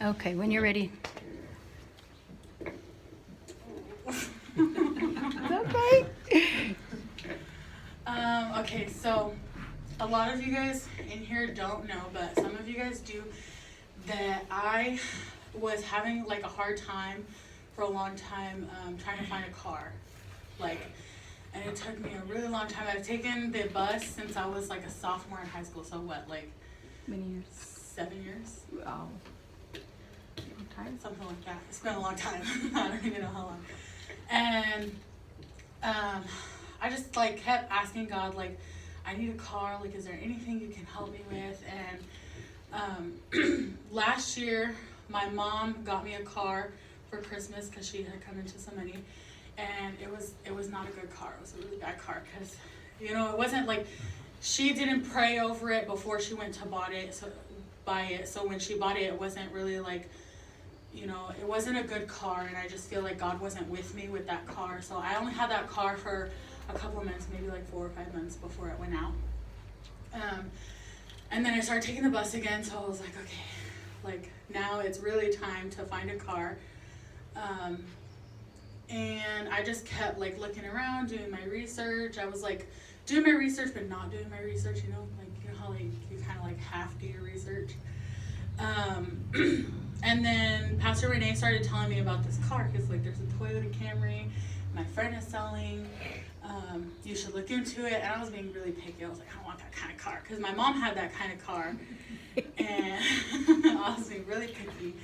Okay, when you're ready. Okay. Okay, so a lot of you guys in here don't know, but some of you guys do, that I was having like a hard time for a long time trying to find a car. Like, and it took me a really long time. I've taken the bus since I was like a sophomore in high school, so what, like Many years. 7 years? Wow. Long time. Something like that. It's been a long time. I don't even know how long. And I just like kept asking God, like, I need a car, like, is there anything you can help me with? And last year my mom got me a car for Christmas because she had come into some money, and it was not a good car. It was a really bad car because, you know, it wasn't like, she didn't pray over it before she went to buy it. So when she bought it, it wasn't really like, you know, it wasn't a good car, and I just feel like God wasn't with me with that car. So I only had that car for a couple of months, maybe like 4 or 5 months before it went out. And then I started taking the bus again, so I was like, okay, like now it's really time to find a car. And I just kept like looking around, doing my research. I was like doing my research, but not doing my research, you know how like you kind of like half do your research. And then Pastor Renee started telling me about this car, because like there's a Toyota Camry my friend is selling. You should look into it. And I was being really picky. I was like, I don't want that kind of car, because my mom had that kind of car, and I was being really picky.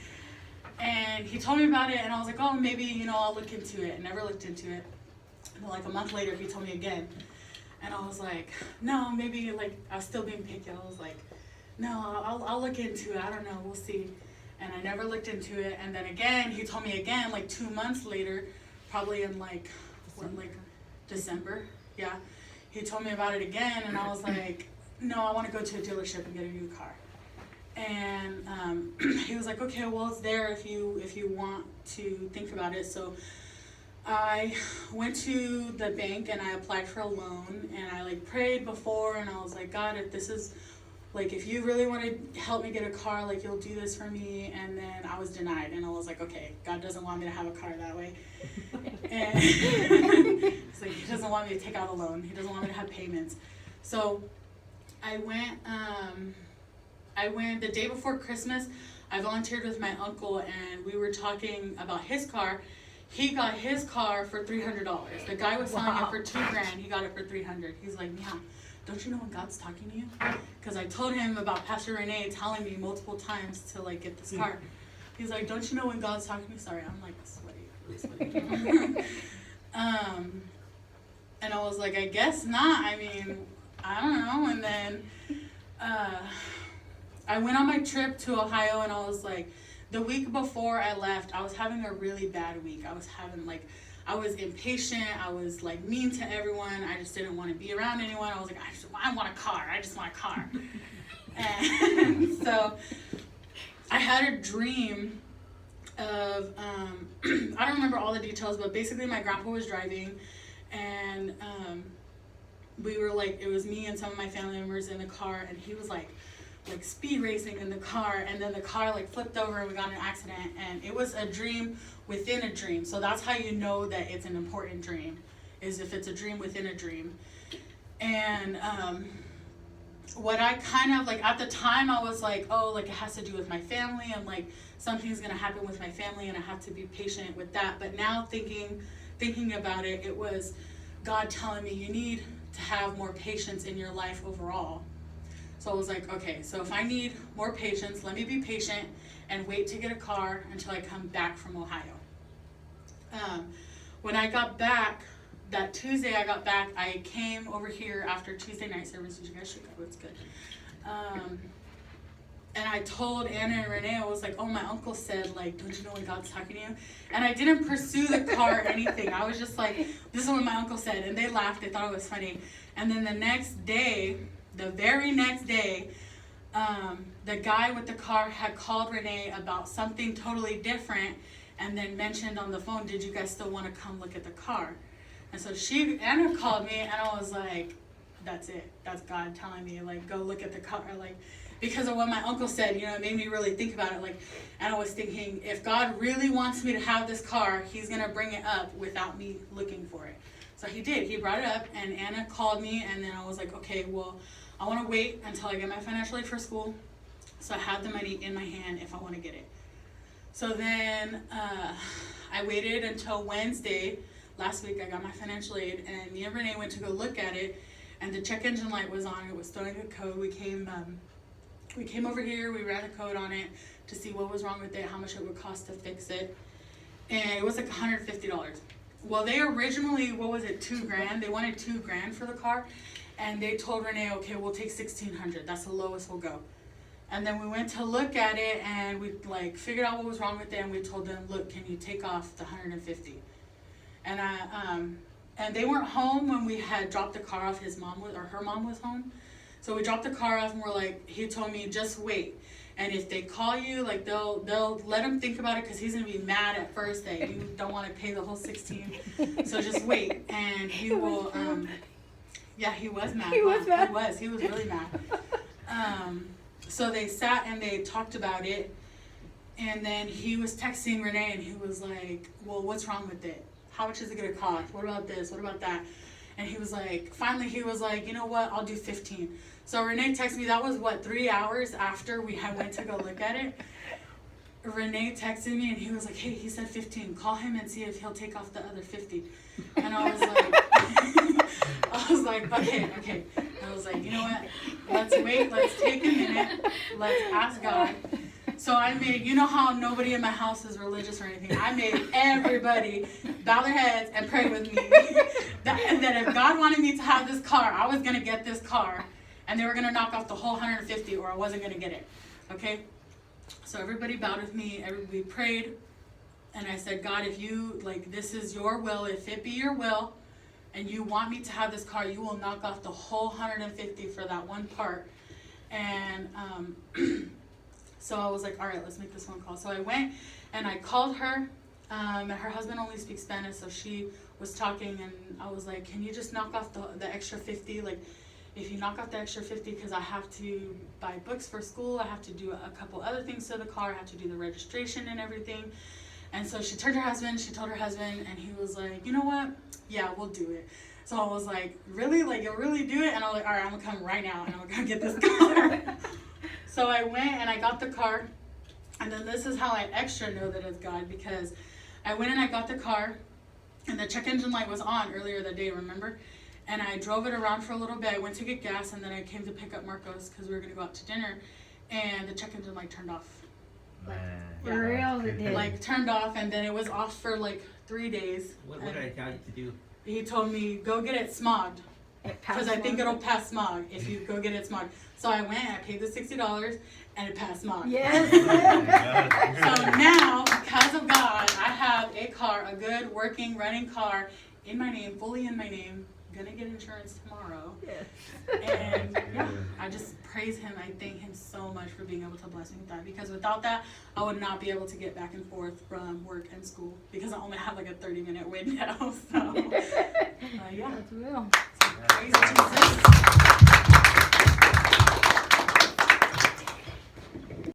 And he told me about it, and I was like, oh, maybe, you know, I'll look into it. I never looked into it. And then like a month later, he told me again, and I was like, no, maybe, like, I was still being picky. I was like, no, I'll look into it. I don't know, we'll see. And I never looked into it. And then again, he told me again, like 2 months later, probably in like, December, yeah. He told me about it again, and I was like, no, I want to go to a dealership and get a new car. And he was like, okay, well, it's there if you want to think about it. So I went to the bank and I applied for a loan, and I like prayed before, and I was like, God, if this is like, if you really want to help me get a car, like, you'll do this for me. And then I was denied, and I was like, okay, God doesn't want me to have a car that way. And it's like, he doesn't want me to take out a loan. He doesn't want me to have payments. So I went the day before Christmas. I volunteered with my uncle, and we were talking about his car. He got his car for $300. The guy was selling it for $2,000. He got it for $300. He's like, yeah, don't you know when God's talking to you? Because I told him about Pastor Renee telling me multiple times to like get this car. He's like, don't you know when God's talking to me? Sorry, I'm like sweaty. And I was like, I guess not. I mean, I don't know. And then I went on my trip to Ohio, and I was like, the week before I left, I was having a really bad week. I was impatient. I was like mean to everyone. I just didn't want to be around anyone. I was like, I want a car. I just want a car. And so I had a dream of, I don't remember all the details, but basically my grandpa was driving, and we were like, it was me and some of my family members in the car, and he was like speed racing in the car, and then the car like flipped over and we got in an accident. And it was a dream within a dream. So that's how you know that it's an important dream, is if it's a dream within a dream. And what I kind of like, at the time I was like, oh, like it has to do with my family, and like something's gonna happen with my family, and I have to be patient with that. But now thinking about it, it was God telling me, you need to have more patience in your life overall. So I was like, okay, so if I need more patience, let me be patient and wait to get a car until I come back from Ohio. When I got back, that Tuesday I got back, I came over here after Tuesday night service, which you guys should go, it's good. And I told Anna and Renee, I was like, oh, my uncle said, like, don't you know when God's talking to you? And I didn't pursue the car or anything. I was just like, this is what my uncle said. And they laughed, they thought it was funny. And then the very next day, the guy with the car had called Renee about something totally different, and then mentioned on the phone, did you guys still want to come look at the car? And so Anna called me, and I was like, that's it. That's God telling me, like, go look at the car. Like, because of what my uncle said, you know, it made me really think about it. Like, and I was thinking, if God really wants me to have this car, he's going to bring it up without me looking for it. So he did. He brought it up, and Anna called me, and then I was like, okay, well, I want to wait until I get my financial aid for school, so I have the money in my hand if I want to get it. So then I waited until Wednesday. Last week I got my financial aid, and me and Renee went to go look at it, and the check engine light was on. It was throwing a code. We came over here. We ran a code on it to see what was wrong with it, how much it would cost to fix it, and it was like $150. Well, they originally, what was it, $2,000? They wanted $2,000 for the car, and they told Renee, okay, we'll take $1,600. That's the lowest we'll go. And then we went to look at it, and we like figured out what was wrong with it, and we told them, look, can you take off the $150? And and they weren't home when we had dropped the car off. Her mom was home. So we dropped the car off, and we're like, he told me, just wait. And if they call you, like they'll let him think about it, because he's gonna be mad at first that you don't want to pay the whole $16. So just wait, and he will. Yeah, he was mad. He was mad. He was really mad. So they sat and they talked about it, and then he was texting Renee, and he was like, well, what's wrong with it? How much is it gonna cost? What about this? What about that? And he was like, finally he was like, you know what, I'll do 15. So Renee texted me, that was what, 3 hours after we had went to go look at it. Renee texted me, and he was like, hey, he said 15. Call him and see if he'll take off the other 50. And I was like, okay. I was like, you know what? Let's wait. Let's take a minute. Let's ask God. So I made, you know how nobody in my house is religious or anything. I made everybody bow their heads and pray with me that if God wanted me to have this car, I was going to get this car, and they were going to knock off the whole 150, or I wasn't going to get it. Okay? So everybody bowed with me. We prayed. And I said, God, if you, like, this is your will, if it be your will, and you want me to have this car, you will knock off the whole 150 for that one part. And so I was like, all right, let's make this phone call. So I went and I called her, and her husband only speaks Spanish, so she was talking, and I was like, can you just knock off the extra 50? Like, if you knock off the extra 50, because I have to buy books for school, I have to do a couple other things to the car, I have to do the registration and everything. And so she told her husband, and he was like, you know what? Yeah, we'll do it. So I was like, really? Like, you'll really do it? And I was like, all right, I'm going to come right now, and I'm going to get this car. So I went and I got the car. And then this is how I extra know that it's God, because I went and I got the car, and the check engine light was on earlier that day, remember? And I drove it around for a little bit. I went to get gas, and then I came to pick up Marcos because we were going to go out to dinner, and the check engine light turned off. For real, it did. Like, turned off, and then it was off for like 3 days. What did I tell you to do? He told me, go get it smogged, because I think it'll pass smog if you go get it smogged. So I went, I paid the $60, and it passed smog. Yes. So now, because of God, I have a car, a good, working, running car in my name, fully in my name. Gonna get insurance tomorrow. Yes. And yeah, I just praise him. I thank him so much for being able to bless me with that, because without that, I would not be able to get back and forth from work and school, because I only have like a 30-minute window. So yeah, That's real. so praise Jesus.